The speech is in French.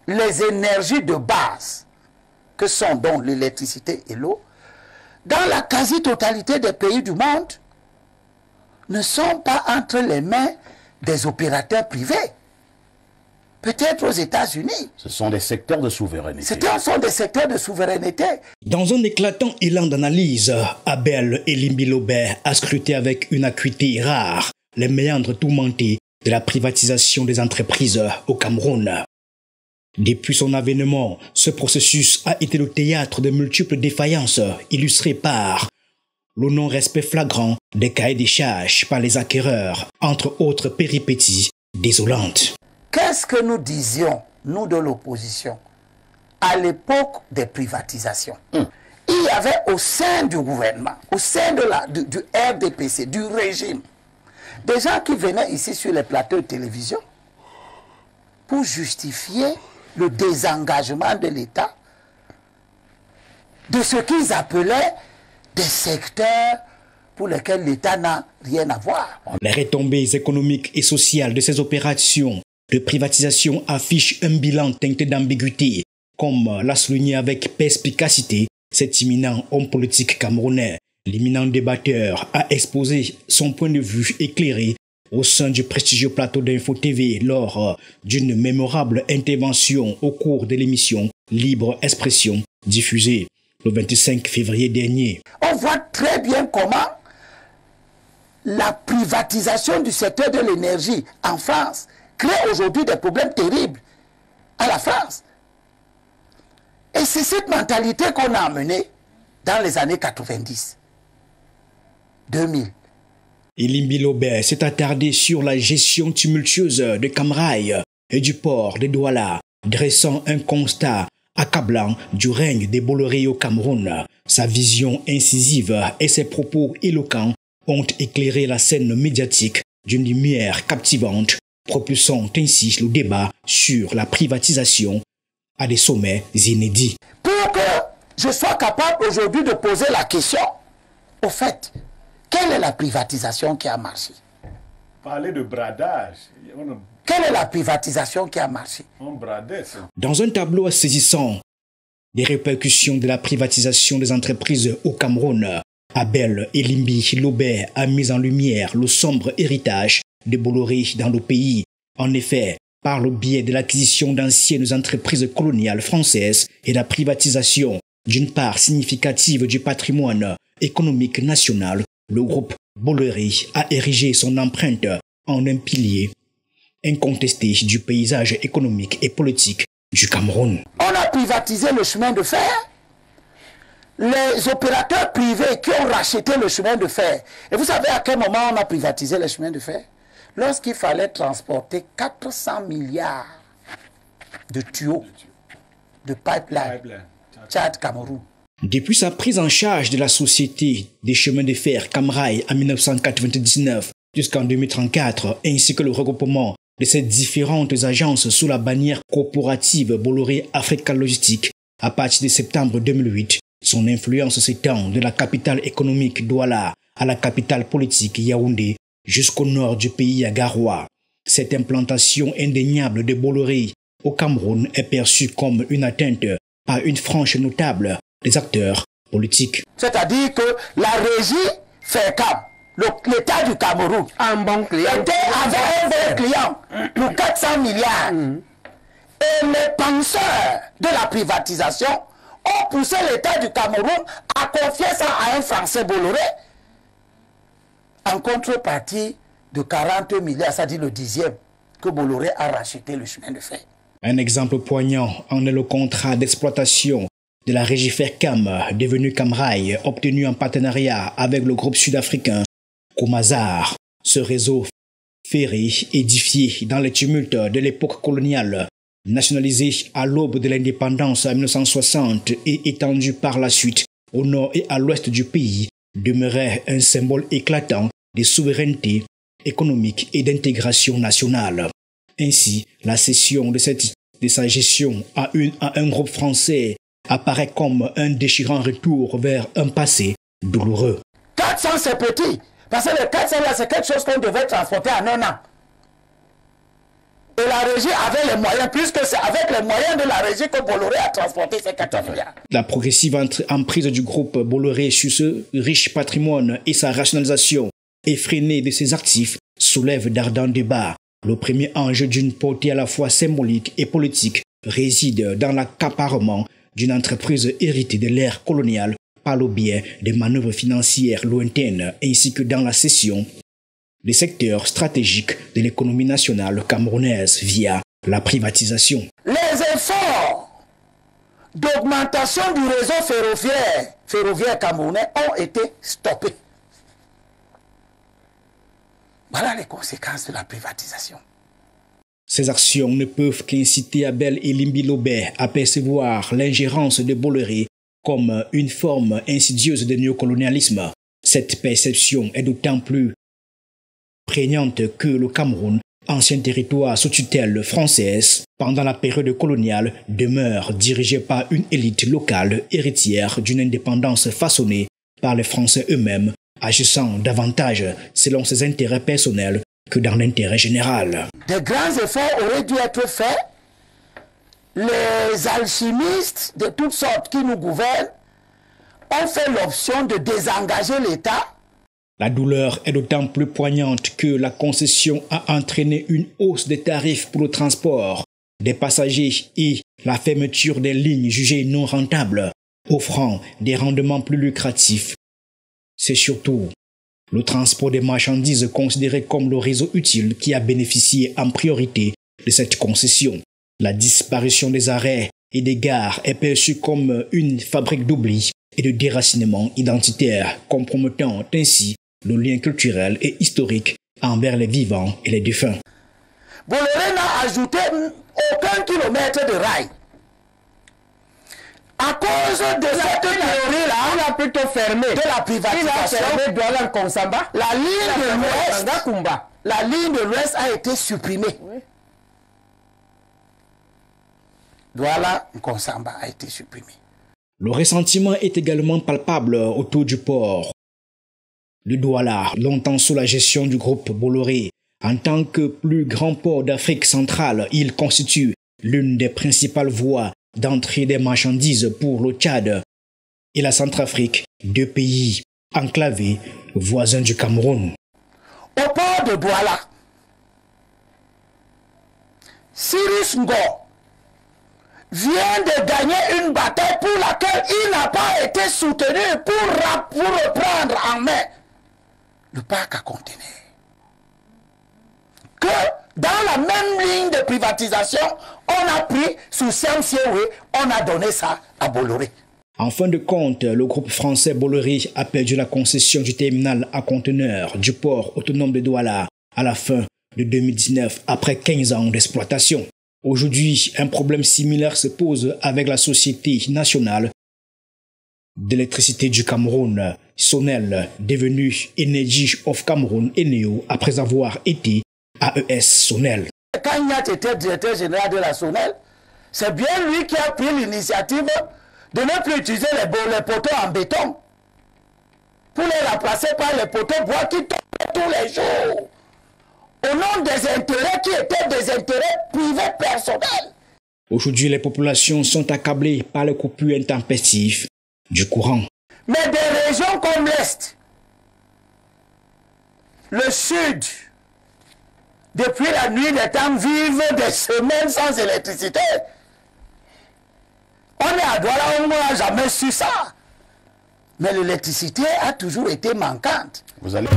les énergies de base, que sont donc l'électricité et l'eau, dans la quasi-totalité des pays du monde, ne sont pas entre les mains des opérateurs privés. Peut-être aux États-Unis. Ce sont des secteurs de souveraineté. Ce sont des secteurs de souveraineté. Dans un éclatant élan d'analyse, Abel Elimbi Lobert a scruté avec une acuité rare les méandres tourmentés de la privatisation des entreprises au Cameroun. Depuis son avènement, ce processus a été le théâtre de multiples défaillances illustrées par le non-respect flagrant des cahiers des charges par les acquéreurs, entre autres péripéties désolantes. Qu'est-ce que nous disions, nous de l'opposition, à l'époque des privatisations? Il y avait au sein du gouvernement, au sein du RDPC, du régime, des gens qui venaient ici sur les plateaux de télévision pour justifier le désengagement de l'État de ce qu'ils appelaient des secteurs pour lesquels l'État n'a rien à voir. Les retombées économiques et sociales de ces opérations de privatisation affichent un bilan teinté d'ambiguïté, comme l'a souligné avec perspicacité cet imminent homme politique camerounais. L'éminent débatteur a exposé son point de vue éclairé au sein du prestigieux plateau d'Info TV lors d'une mémorable intervention au cours de l'émission Libre Expression diffusée le 25 février dernier. On voit très bien comment la privatisation du secteur de l'énergie en France crée aujourd'hui des problèmes terribles à la France. Et c'est cette mentalité qu'on a amenée dans les années 90, 2000. Elimbi Lobert s'est attardé sur la gestion tumultueuse de Camrail et du port de Douala, dressant un constat accablant du règne des Bolloré au Cameroun. Sa vision incisive et ses propos éloquents ont éclairé la scène médiatique d'une lumière captivante, propulsant ainsi le débat sur la privatisation à des sommets inédits. Pour que je sois capable aujourd'hui de poser la question, au fait, quelle est la privatisation qui a marché? Parler de bradage. Quelle est la privatisation qui a marché? On bradait ça. Dans un tableau saisissant des répercussions de la privatisation des entreprises au Cameroun, Abel Elimbi Lobert a mis en lumière le sombre héritage de Bolloré dans le pays. En effet, par le biais de l'acquisition d'anciennes entreprises coloniales françaises et la privatisation d'une part significative du patrimoine économique national, le groupe Bolloré a érigé son empreinte en un pilier incontesté du paysage économique et politique du Cameroun. On a privatisé le chemin de fer. Les opérateurs privés qui ont racheté le chemin de fer. Et vous savez à quel moment on a privatisé le chemin de fer? Lorsqu'il fallait transporter 400 milliards de tuyaux, de pipeline, Tchad-Cameroun. Depuis sa prise en charge de la société des chemins de fer Camrail en 1999 jusqu'en 2034, ainsi que le regroupement de ces différentes agences sous la bannière corporative Bolloré Africa Logistique à partir de septembre 2008, son influence s'étend de la capitale économique Douala à la capitale politique Yaoundé jusqu'au nord du pays à Garoua. Cette implantation indéniable de Bolloré au Cameroun est perçue comme une atteinte à une frange notable des acteurs politiques. C'est-à-dire que la régie FECAM, l'État du Cameroun, un bon client, avait un bon client pour 400 milliards. Et les penseurs de la privatisation ont poussé l'État du Cameroun à confier ça à un Français Bolloré en contrepartie de 40 milliards, c'est-à-dire le 10e, que Bolloré a racheté le chemin de fer. Un exemple poignant en est le contrat d'exploitation de la régie FECAM, devenue Camrail, obtenu en partenariat avec le groupe sud-africain Comazar. Ce réseau ferré, édifié dans les tumultes de l'époque coloniale, nationalisé à l'aube de l'indépendance en 1960 et étendu par la suite au nord et à l'ouest du pays, demeurait un symbole éclatant de souveraineté économique et d'intégration nationale. Ainsi, la cession de sa gestion à un groupe français apparaît comme un déchirant retour vers un passé douloureux. 400 c'est petit, parce que le 400 là c'est quelque chose qu'on devait transporter en un an. Et la régie avait les moyens, puisque c'est avec les moyens de la régie que Bolloré a transporté ces 4 milliards. La progressive emprise du groupe Bolloré sur ce riche patrimoine et sa rationalisation effrénée de ses actifs soulève d'ardents débats. Le premier enjeu d'une portée à la fois symbolique et politique réside dans l'accaparement d'une entreprise héritée de l'ère coloniale par le biais des manœuvres financières lointaines ainsi que dans la cession des secteurs stratégiques de l'économie nationale camerounaise via la privatisation. Les efforts d'augmentation du réseau ferroviaire camerounais ont été stoppés. Voilà les conséquences de la privatisation. Ces actions ne peuvent qu'inciter Abel et Limbi Lobé à percevoir l'ingérence de Bolloré comme une forme insidieuse de néocolonialisme. Cette perception est d'autant plus prégnante que le Cameroun, ancien territoire sous tutelle française, pendant la période coloniale, demeure dirigé par une élite locale héritière d'une indépendance façonnée par les Français eux-mêmes, agissant davantage selon ses intérêts personnels que dans l'intérêt général. Des grands efforts auraient dû être faits. Les alchimistes de toutes sortes qui nous gouvernent ont fait l'option de désengager l'État. La douleur est d'autant plus poignante que la concession a entraîné une hausse des tarifs pour le transport des passagers et la fermeture des lignes jugées non rentables, offrant des rendements plus lucratifs. C'est surtout le transport des marchandises considéré comme le réseau utile qui a bénéficié en priorité de cette concession. La disparition des arrêts et des gares est perçue comme une fabrique d'oubli et de déracinement identitaire, compromettant ainsi le lien culturel et historique envers les vivants et les défunts. Bolloré n'a ajouté aucun kilomètre de rail. À cause de cette théorie-là, on a plutôt fermé de la privatisation. La ligne de l'Ouest a été supprimée. Oui. Douala Nkonsamba a été supprimée. Le ressentiment est également palpable autour du port de Douala, longtemps sous la gestion du groupe Bolloré. En tant que plus grand port d'Afrique centrale, il constitue l'une des principales voies d'entrée des marchandises pour le Tchad et la Centrafrique, deux pays enclavés voisins du Cameroun. Au port de Douala, Cyrus Ngor vient de gagner une bataille pour laquelle il n'a pas été soutenu pour reprendre en main le parc à conteneurs. Que dans la même ligne de privatisation, on a pris sous Sam Siewe, on a donné ça à Bolloré. En fin de compte, le groupe français Bolloré a perdu la concession du terminal à conteneurs du port autonome de Douala à la fin de 2019, après 15 ans d'exploitation. Aujourd'hui, un problème similaire se pose avec la Société nationale d'électricité du Cameroun, Sonel, devenue Energy of Cameroun, ENEO, après avoir été AES Sonel. Quand Ignat était directeur général de la Sonel, c'est bien lui qui a pris l'initiative de ne plus utiliser les poteaux en béton pour les remplacer par les poteaux bois qui tombent tous les jours au nom des intérêts qui étaient des intérêts privés personnels. Aujourd'hui, les populations sont accablées par les coupures intempestives du courant. Mais des régions comme l'Est, le Sud, depuis la nuit des temps, vivent des semaines sans électricité. On est à Douala, on n'a jamais su ça. Mais l'électricité a toujours été manquante. Vous allez...